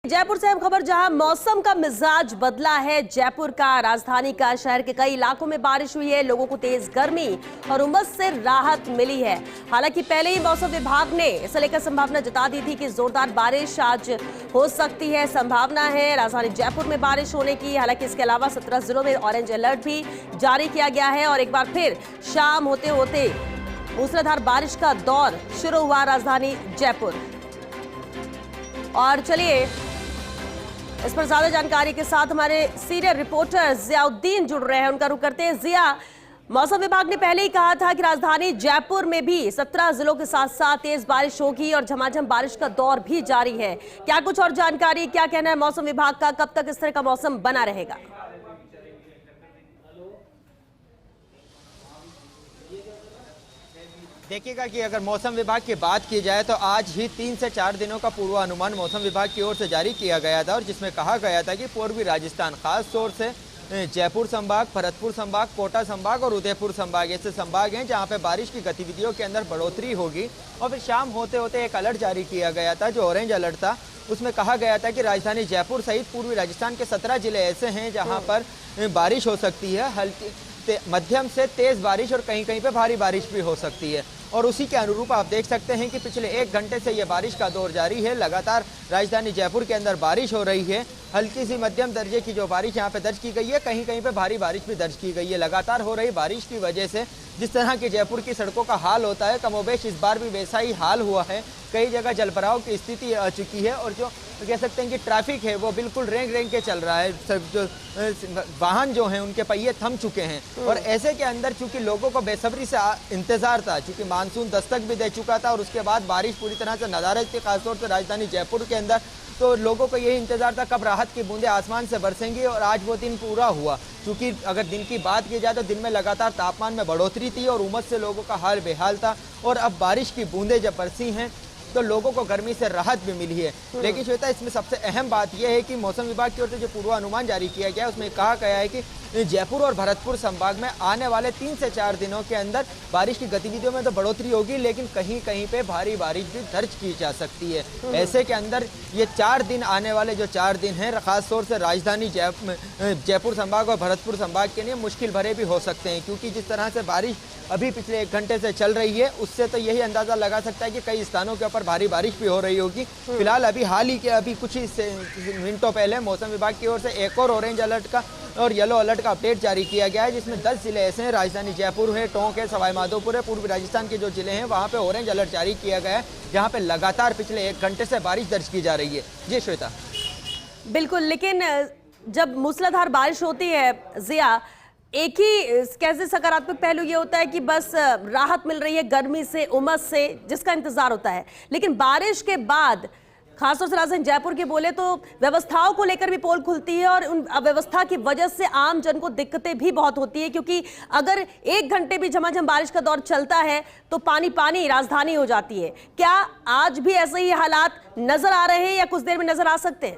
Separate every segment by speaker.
Speaker 1: जयपुर से हम खबर जहां मौसम का मिजाज बदला है। जयपुर का, राजधानी का, शहर के कई इलाकों में बारिश हुई है। लोगों को तेज गर्मी और उमस से राहत मिली है। हालांकि पहले ही मौसम विभाग ने इसे लेकर संभावना जता दी थी कि जोरदार बारिश आज हो सकती है। संभावना है राजधानी जयपुर में बारिश होने की। हालांकि इसके अलावा 17 जिलों में ऑरेंज अलर्ट भी जारी किया गया है और एक बार फिर शाम होते होते मूसलाधार बारिश का दौर शुरू हुआ राजधानी जयपुर। और चलिए इस पर ज्यादा जानकारी के साथ हमारे सीनियर रिपोर्टर जियाउद्दीन जुड़ रहे हैं, उनका रुख करते हैं। जिया, मौसम विभाग ने पहले ही कहा था कि राजधानी जयपुर में भी 17 जिलों के साथ साथ तेज बारिश होगी और झमाझम बारिश का दौर भी जारी है। क्या कुछ और जानकारी, क्या कहना है मौसम विभाग का, कब तक इस तरह का मौसम बना रहेगा?
Speaker 2: देखिएगा कि अगर मौसम विभाग की बात की जाए तो आज ही 3 से 4 दिनों का पूर्वानुमान मौसम विभाग की ओर से जारी किया गया था और जिसमें कहा गया था कि पूर्वी राजस्थान, खास तौर से जयपुर संभाग, भरतपुर संभाग, कोटा संभाग और उदयपुर संभाग ऐसे संभाग हैं जहां पे बारिश की गतिविधियों के अंदर बढ़ोतरी होगी। और फिर शाम होते होते एक अलर्ट जारी किया गया था जो ऑरेंज अलर्ट था। उसमें कहा गया था कि राजधानी जयपुर सहित पूर्वी राजस्थान के 17 जिले ऐसे हैं जहाँ पर बारिश हो सकती है। हल्की मध्यम से तेज बारिश और कहीं कहीं पे भारी बारिश भी हो सकती है। और उसी के अनुरूप आप देख सकते हैं कि पिछले 1 घंटे से ये बारिश का दौर जारी है। लगातार राजधानी जयपुर के अंदर बारिश हो रही है। हल्की सी मध्यम दर्जे की जो बारिश यहाँ पे दर्ज की गई है, कहीं कहीं पे भारी बारिश भी दर्ज की गई है। लगातार हो रही बारिश की वजह से जिस तरह की जयपुर की सड़कों का हाल होता है, कमोबेश इस बार भी वैसा ही हाल हुआ है। कई जगह जलभराव की स्थिति आ चुकी है और जो कह सकते हैं कि ट्रैफिक है वो बिल्कुल रेंग रेंग के चल रहा है। सब जो वाहन जो हैं उनके पहिए थम चुके हैं। और ऐसे के अंदर चूंकि लोगों को बेसब्री से इंतजार था, चूंकि मानसून दस्तक भी दे चुका था और उसके बाद बारिश पूरी तरह से नदारद थी, खासतौर से राजधानी जयपुर के अंदर, तो लोगों को यही इंतजार था कब राहत की बूंदें आसमान से बरसेंगी। और आज वो दिन पूरा हुआ। क्योंकि अगर दिन की बात की जाए तो दिन में लगातार तापमान में बढ़ोतरी थी और उमस से लोगों का हाल बेहाल था। और अब बारिश की बूंदें जब बरसी हैं तो लोगों को गर्मी से राहत भी मिली है। लेकिन श्वेता, इसमें सबसे अहम बात यह है कि मौसम विभाग की ओर से जो पूर्वानुमान जारी किया गया है उसमें कहा गया है कि जयपुर और भरतपुर संभाग में आने वाले 3 से 4 दिनों के अंदर बारिश की गतिविधियों में तो बढ़ोतरी होगी, लेकिन कहीं कहीं पे भारी बारिश भी दर्ज की जा सकती है। ऐसे के अंदर ये 4 दिन, आने वाले जो 4 दिन हैं, खासतौर से राजधानी जयपुर संभाग और भरतपुर संभाग के लिए मुश्किल भरे भी हो सकते हैं। क्योंकि जिस तरह से बारिश अभी पिछले 1 घंटे से चल रही है उससे तो यही अंदाजा लगा सकता है कि कई स्थानों के ऊपर भारी बारिश भी हो रही होगी। फिलहाल अभी कुछ ही मिनटों पहले मौसम विभाग की ओर से एक और ऑरेंज अलर्ट का और येलो अलर्ट का अपडेट जारी किया गया है, जिसमें 10 जिले ऐसे हैं, राजधानी जयपुर है, टोंक है, सवाई माधोपुर है, पूर्वी राजस्थान के जो जिले हैं वहाँ पे ऑरेंज अलर्ट जारी किया गया है, जहाँ पे लगातार पिछले 1 घंटे से बारिश दर्ज की जा रही है। जी श्वेता।
Speaker 1: बिल्कुल, लेकिन जब मूसलाधार बारिश होती है जिया, एक ही कैसे सकारात्मक पहलू ये होता है कि बस राहत मिल रही है गर्मी से, उमस से, जिसका इंतजार होता है। लेकिन बारिश के बाद खासतौर से राजधानी जयपुर के बोले तो व्यवस्थाओं को लेकर भी पोल खुलती है और उन अव्यवस्था की वजह से आम जन को दिक्कतें भी बहुत होती है। क्योंकि अगर 1 घंटे भी झमाझम बारिश का दौर चलता है तो पानी पानी राजधानी हो जाती है। क्या आज भी ऐसे ही हालात नजर आ रहे हैं या कुछ देर में नजर आ सकते हैं?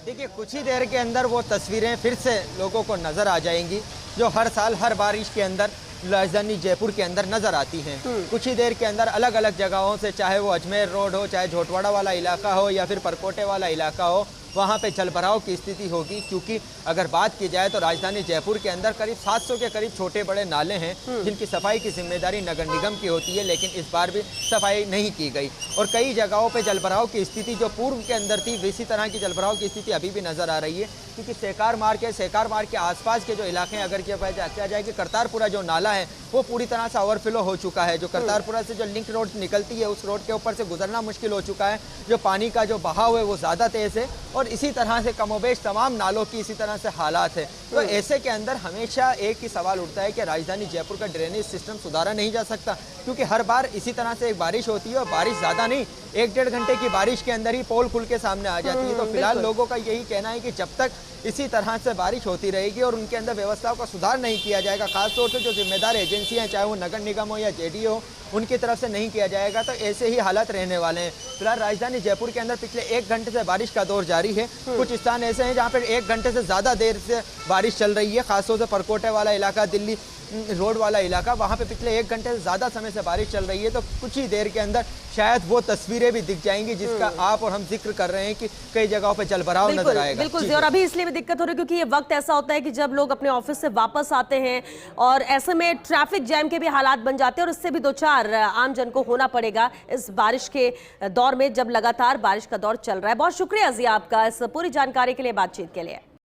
Speaker 2: देखिए, कुछ ही देर के अंदर वो तस्वीरें फिर से लोगों को नजर आ जाएंगी जो हर साल हर बारिश के अंदर राजधानी जयपुर के अंदर नजर आती हैं। कुछ ही देर के अंदर अलग अलग जगहों से, चाहे वो अजमेर रोड हो, चाहे झोटवाड़ा वाला इलाका हो या फिर परकोटे वाला इलाका हो, वहाँ पे जलभराव की स्थिति होगी। क्योंकि अगर बात की जाए तो राजधानी जयपुर के अंदर करीब 700 के करीब छोटे बड़े नाले हैं जिनकी सफाई की जिम्मेदारी नगर निगम की होती है, लेकिन इस बार भी सफाई नहीं की गई। और कई जगहों पे जलभराव की स्थिति जो पूर्व के अंदर थी इसी तरह की जलभराव की स्थिति अभी भी नजर आ रही है। क्योंकि सेकार मार्ग के आसपास के जो इलाके हैं, अगर किया जाए कि करतारपुरा जो नाला है वो पूरी तरह से ओवरफ्लो हो चुका है। जो करतारपुरा से जो लिंक रोड निकलती है उस रोड के ऊपर से गुजरना मुश्किल हो चुका है। जो पानी का जो बहाव है वो ज़्यादा तेज़ है और इसी तरह से कमोबेश तमाम नालों की इसी तरह से हालात है। तो ऐसे के अंदर हमेशा एक ही सवाल उठता है कि राजधानी जयपुर का ड्रेनेज सिस्टम सुधारा नहीं जा सकता। क्योंकि हर बार इसी तरह से एक बारिश होती है और बारिश ज़्यादा नहीं, 1-1.5 घंटे की बारिश के अंदर ही पोल खुल के सामने आ जाती है। तो फिलहाल लोगों का यही कहना है कि जब तक इसी तरह से बारिश होती रहेगी और उनके अंदर व्यवस्थाओं का सुधार नहीं किया जाएगा, खासतौर से जो जिम्मेदार एजेंसियां, चाहे वो नगर निगम हो या जेडीओ हो, उनकी तरफ से नहीं किया जाएगा, तो ऐसे ही हालात रहने वाले हैं। फिलहाल राजधानी जयपुर के अंदर पिछले 1 घंटे से बारिश का दौर जारी है। कुछ स्थान ऐसे हैं जहाँ पर 1 घंटे से ज़्यादा देर से बारिश चल रही है, खासतौर से परकोटे वाला इलाका, दिल्ली रोड वाला इलाका, वहाँ पे पिछले 1 घंटे से ज़्यादा समय से बारिश चल रही है। तो कुछ ही देर के अंदर शायद वो तस्वीरें भी दिख जाएंगी जिसका आप और हम जिक्र कर रहे हैं कि कई जगहों पे जलभराव नजर आएगा।
Speaker 1: बिल्कुल, और अभी इसलिए भी दिक्कत हो रही है क्योंकि ये वक्त ऐसा होता है कि जब लोग अपने ऑफिस से वापस आते हैं और ऐसे में ट्रैफिक जैम के भी हालात बन जाते हैं और इससे भी दो चार आम जन को होना पड़ेगा इस बारिश के दौर में, जब लगातार बारिश का दौर चल रहा है। बहुत शुक्रिया जिया आपका इस पूरी जानकारी के लिए, बातचीत के लिए।